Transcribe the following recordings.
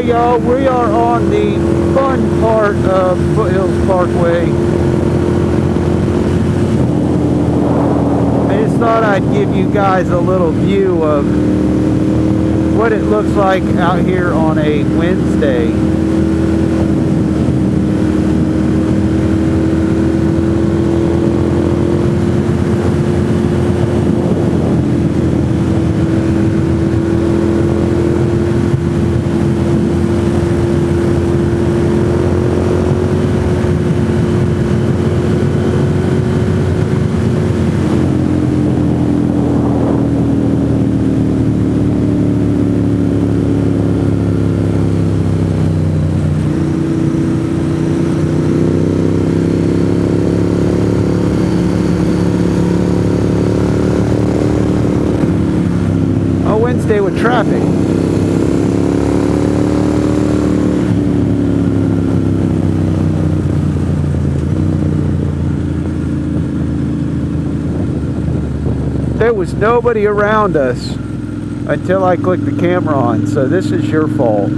Alright y'all, we are on the fun part of Foothills Parkway. I just thought I'd give you guys a little view of what it looks like out here on a Wednesday. Wednesday with traffic. There was nobody around us until I clicked the camera on, so this is your fault.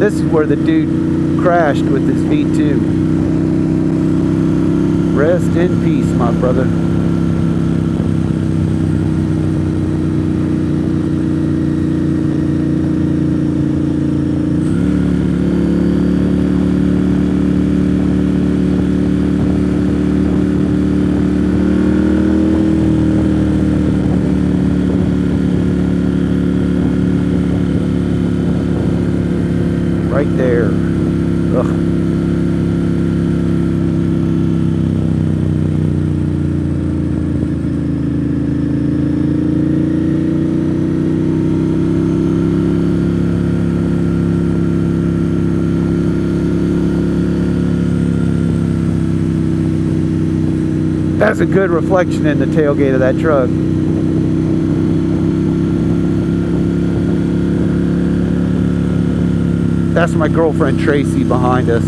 This is where the dude crashed with his V2. Rest in peace, my brother. Right there. Ugh. That's a good reflection in the tailgate of that truck. That's my girlfriend Tracy behind us.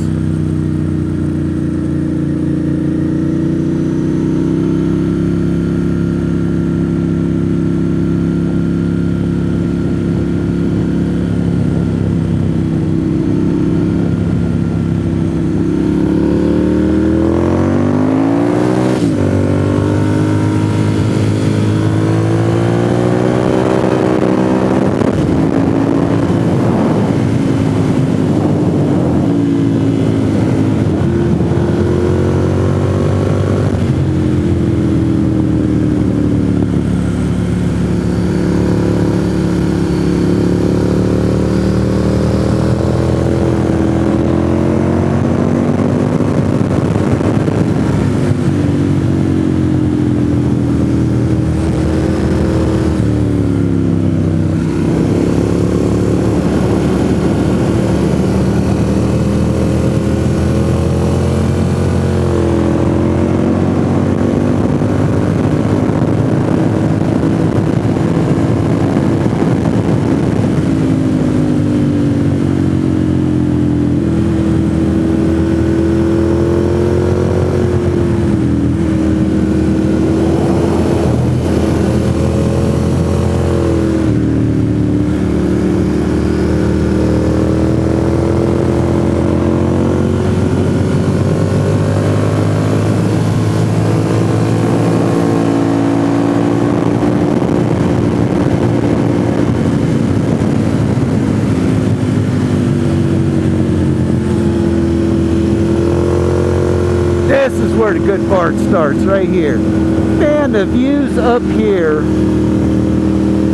This is where the good part starts, right here. Man, the views up here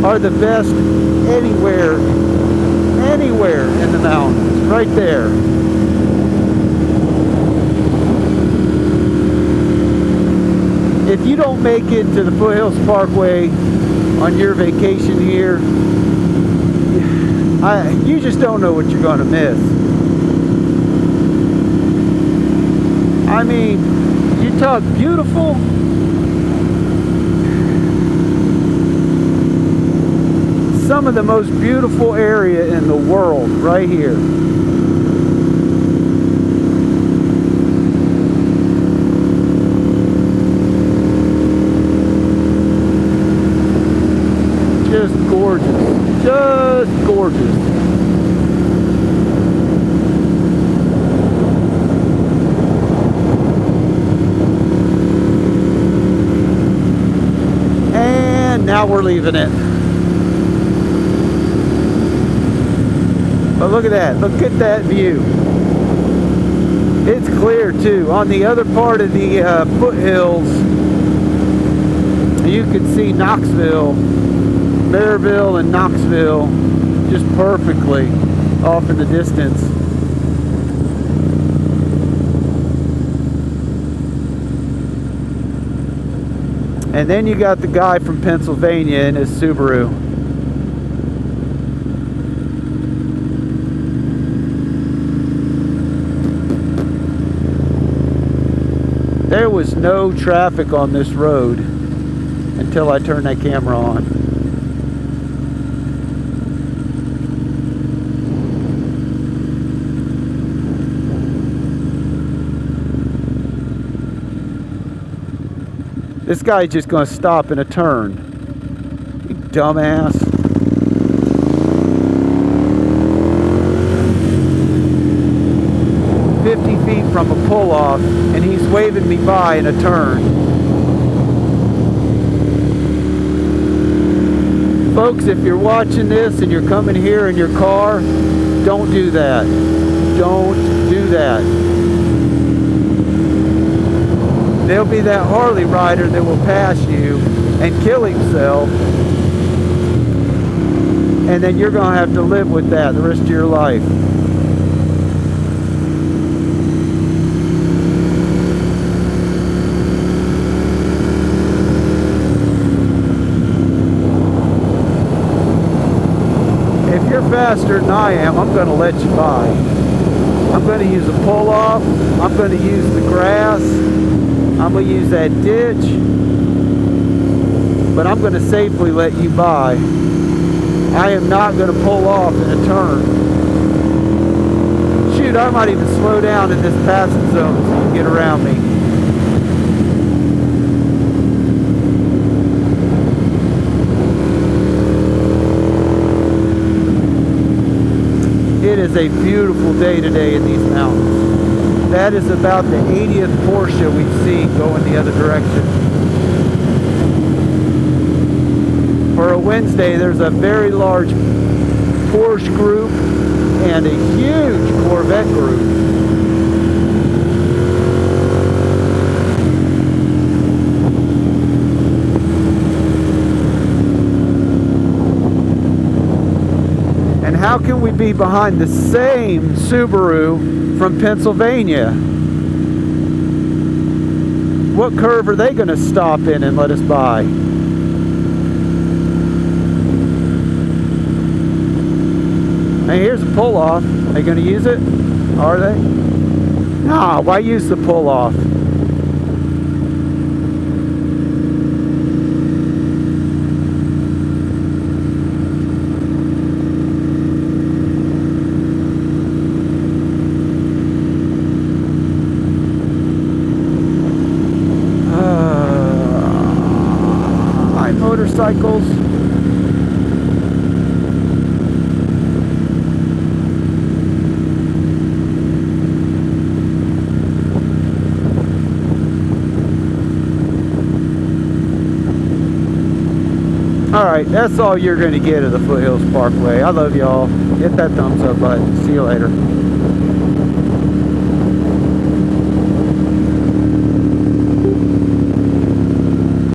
are the best anywhere in the mountains. Right there. If you don't make it to the Foothills Parkway on your vacation here, you just don't know what you're going to miss. I mean, you talk beautiful. Some of the most beautiful area in the world right here. just gorgeous. Just gorgeous. And now we're leaving it. But look at that. Look at that view. It's clear too. On the other part of the foothills, you can see Knoxville, Maryville and Knoxville just perfectly off in the distance. And then you got the guy from Pennsylvania in his Subaru. There was no traffic on this road until I turned that camera on. This guy's just going to stop in a turn. You dumbass. From a pull-off, and he's waving me by in a turn. Folks, if you're watching this and you're coming here in your car, don't do that. Don't do that. There'll be that Harley rider that will pass you and kill himself, and then you're going to have to live with that the rest of your life. Faster than I am, I'm going to let you by. I'm going to use a pull-off. I'm going to use the grass. I'm going to use that ditch. But I'm going to safely let you by. I am not going to pull off in a turn. Shoot, I might even slow down in this passing zone so you can get around me. It is a beautiful day today in these mountains. That is about the 80th Porsche we've seen going the other direction. For a Wednesday, there's a very large Porsche group and a huge Corvette group. How can we be behind the same Subaru from Pennsylvania? What curve are they going to stop in and let us by? Hey, here's a pull-off. Are they going to use it? Are they? Nah, why use the pull-off? Motorcycles. Alright, that's all you're going to get of the Foothills Parkway. I love y'all. Hit that thumbs up button. See you later.